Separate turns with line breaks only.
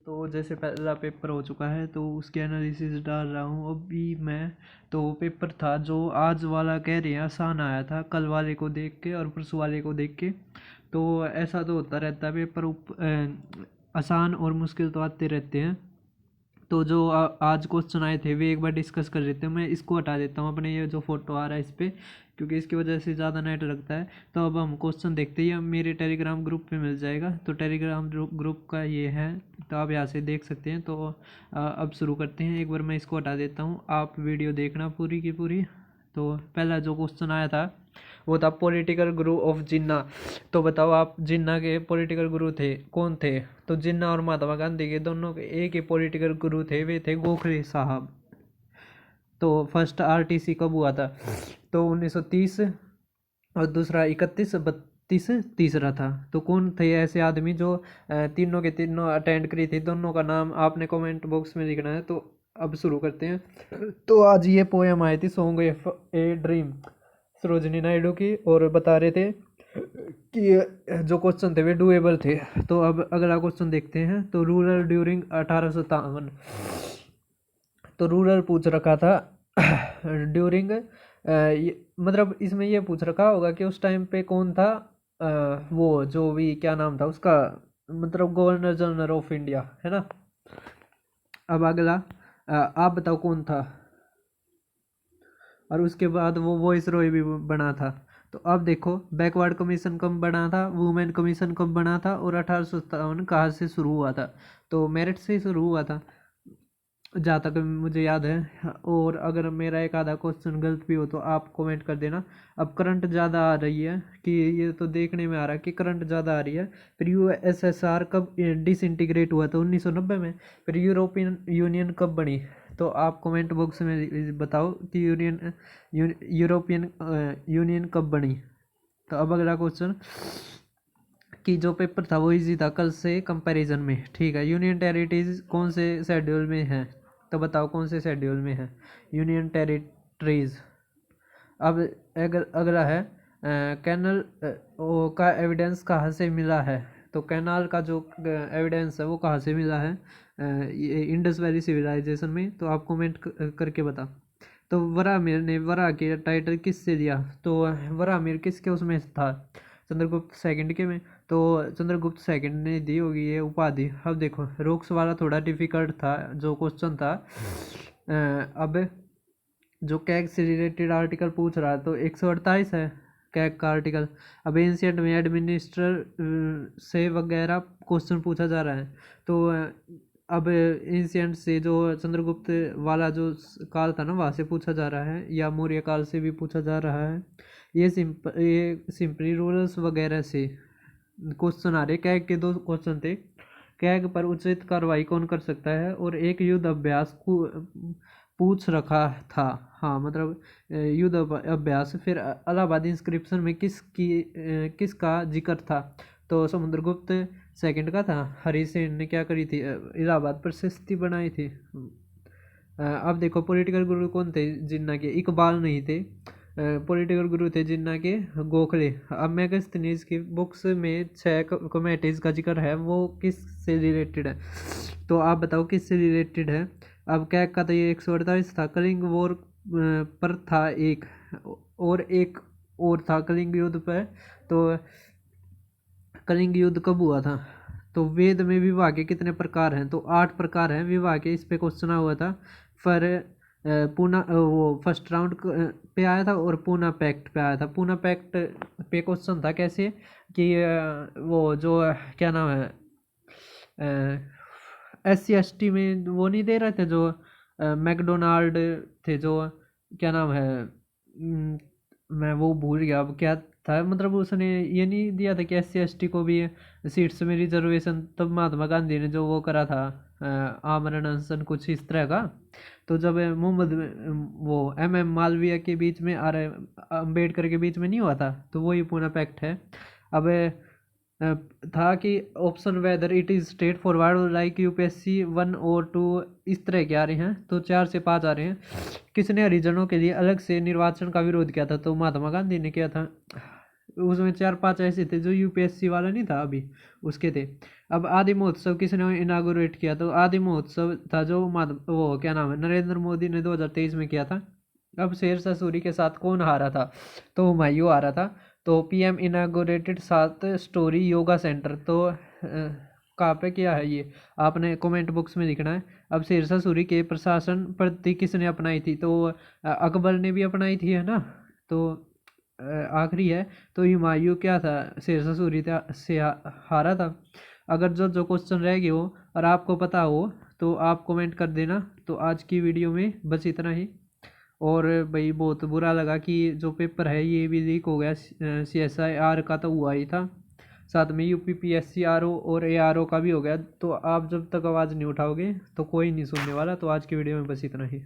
तो जैसे पहला पेपर हो चुका है तो उसकी एनालिसिस डाल रहा हूँ अभी मैं। तो पेपर था जो आज वाला कह रहे हैं आसान आया था, कल वाले को देख के और परसों वाले को देख के। तो ऐसा तो होता रहता है, पेपर आसान और मुश्किल तो आते रहते हैं। तो जो आज क्वेश्चन आए थे वे एक बार डिस्कस कर लेते हैं। मैं इसको हटा देता हूँ अपने, ये जो फोटो आ रहा है इस पर, क्योंकि इसकी वजह से ज़्यादा नेट लगता है। तो अब हम क्वेश्चन देखते ही मेरे टेलीग्राम ग्रुप पे मिल जाएगा। तो टेलीग्राम ग्रुप का ये है, तो आप यहाँ से देख सकते हैं। तो अब शुरू करते हैं। एक बार मैं इसको हटा देता हूँ, आप वीडियो देखना पूरी की पूरी। तो पहला जो क्वेश्चन आया था वो था पॉलिटिकल गुरु ऑफ जिन्ना। तो बताओ आप, जिन्ना के पॉलिटिकल गुरु थे कौन थे? तो जिन्ना और महात्मा गांधी के दोनों के एक ही पॉलिटिकल गुरु थे, वे थे गोखले साहब। तो फर्स्ट आरटीसी कब हुआ था? तो 1930, और दूसरा 31, 32, तीसरा था। तो कौन थे ऐसे आदमी जो तीनों के तीनों अटेंड करी थी? दोनों का नाम आपने कमेंट बॉक्स में लिखना है। तो अब शुरू करते हैं। तो आज ये पोएम आई थी, song a dream, Sarojini Naidu की, और बता रहे थे कि जो क्वेश्चन थे वे डुएबल थे। तो अब अगला क्वेश्चन देखते हैं। तो रूरल ड्यूरिंग 1857, तो रूरल पूछ रखा था ड्यूरिंग, मतलब इसमें ये पूछ रखा होगा कि उस टाइम पे कौन था, वो जो भी क्या नाम था उसका, मतलब गवर्नर जनरल ऑफ इंडिया, है ना। अब अगला आप बताओ कौन था। और उसके बाद वो वॉइस रॉय भी बना था। तो अब देखो, बैकवर्ड कमीशन कब बना था, वुमेन कमीशन कब बना था, और 1857 कहाँ से शुरू हुआ था? तो मेरिट से ही शुरू हुआ था जहाँ तक मुझे याद है। और अगर मेरा एक आधा क्वेश्चन गलत भी हो तो आप कमेंट कर देना। अब करंट ज़्यादा आ रही है कि, ये तो देखने में आ रहा है कि करंट ज़्यादा आ रही है। फिर यूएसएसआर कब डिसइंटीग्रेट हुआ था? 1990 में। फिर यूरोपियन यूनियन कब बनी? तो आप कमेंट बॉक्स में बताओ कि यूरोपियन यूनियन कब बनी। तो अब अगला क्वेश्चन, कि जो पेपर था वो इजी था कल से कंपैरिजन में, ठीक है। यूनियन टेरिटरीज कौन से शेड्यूल में है? तो बताओ कौन से शेड्यूल में है यूनियन टेरिटरीज। अब अगर अगला है कैनल का एविडेंस कहाँ से मिला है? तो कैनाल का जो एविडेंस है वो कहाँ से मिला है? ये इंडस वैली सिविलाइजेशन में। तो आप कमेंट करके बता। तो वरामिर ने वरा के टाइटल किससे लिया? तो वरामिर किसके उसमें था? चंद्रगुप्त सेकंड के में। तो चंद्रगुप्त सेकंड ने दी होगी ये उपाधि। अब देखो, रोक्स वाला थोड़ा डिफिकल्ट था जो क्वेश्चन था। अब जो कैग से रिलेटेड आर्टिकल पूछ रहा है तो 148 है कैग का आर्टिकल। अब एंशियंट में एडमिनिस्ट्र से वगैरह क्वेश्चन पूछा जा रहा है। तो अब एंशियंट से जो चंद्रगुप्त वाला जो काल था ना वहाँ से पूछा जा रहा है, या मौर्य काल से भी पूछा जा रहा है। ये सिंपली रूलर्स वगैरह से क्वेश्चन आ रहे। कैग के दो क्वेश्चन थे। कैग पर उचित कार्रवाई कौन कर सकता है, और एक युद्ध अभ्यास को पूछ रखा था। हाँ, मतलब युद्ध अभ्यास। फिर इलाहाबाद इंस्क्रिप्शन में किसका जिक्र था? तो समुद्रगुप्त सेकंड का था। हरि सेन ने क्या करी थी? इलाहाबाद प्रशस्ति बनाई थी। अब देखो, पॉलिटिकल गुरु कौन थे जिन्ना के? इकबाल नहीं थे। पॉलिटिकल गुरु थे जिन्ना के गोखले। अब मैगस्थनीज की बुक्स में 6 कमेटीज का जिक्र है, वो किस से रिलेटेड है? तो आप बताओ किस से रिलेटेड है। अब कैग का तो ये 148 था। कलिंग वॉर पर था एक, और एक और था कलिंग युद्ध पर। तो कलिंग युद्ध कब हुआ था? तो वेद में विवाह के कितने प्रकार हैं? तो 8 प्रकार हैं विवाह के। इस पे क्वेश्चन हुआ था। फिर पूना वो फर्स्ट राउंड पे आया था, और पूना पैक्ट पे आया था। पूना पैक्ट पे क्वेश्चन था कैसे कि वो जो क्या नाम है, SC ST में वो नहीं दे रहे थे जो मैकडोनाल्ड थे, जो क्या नाम है, मैं वो भूल गया अब क्या था। मतलब उसने ये नहीं दिया था कि SC ST को भी सीट्स में रिजर्वेशन, तब महात्मा गांधी ने जो वो करा था आमरण अनशन कुछ इस तरह का। तो जब मोहम्मद वो MM मालवीय के बीच में और अम्बेडकर के बीच में नहीं हुआ था, तो वही पूना पैक्ट है। अब था कि option whether it is straight forward like UPSC 1 और 2 इस तरह के आ रहे हैं। तो 4 से 5 आ रहे हैं। किसने हरिजनों के लिए अलग से निर्वाचन का विरोध किया था? तो महात्मा गांधी ने किया था। उसमें 4-5 ऐसे थे जो यूपीएससी वाला नहीं था अभी, उसके थे। अब आदि महोत्सव किसने इनागोरेट किया? तो आदि महोत्सव था जो वो क्या नाम है, नरेंद्र मोदी ने 2023 में किया था। अब शेरशाह सूरी के साथ कौन हारा था? तो हुमायूं हारा था। तो PM inaugurated 7 story yoga centre. तो कहाँ पे क्या है ये, आपने कमेंट बॉक्स में लिखना है। अब शेरशाह सूरी के प्रशासन पद्धति किसने अपनाई थी? तो अकबर ने भी अपनाई थी, है ना। तो आखिरी है, तो हुमायूं क्या था, शेरशाह सूरी से हारा था। अगर जो क्वेश्चन रह गए हो और आपको पता हो तो आप कमेंट कर देना। तो आज की वीडियो में बस इतना ही। और भाई बहुत बुरा लगा कि जो पेपर है ये भी लीक हो गया। CSIR का तो हुआ ही था, साथ में UPPSC RO और ARO का भी हो गया। तो आप जब तक आवाज़ नहीं उठाओगे तो कोई नहीं सुनने वाला। तो आज की वीडियो में बस इतना ही।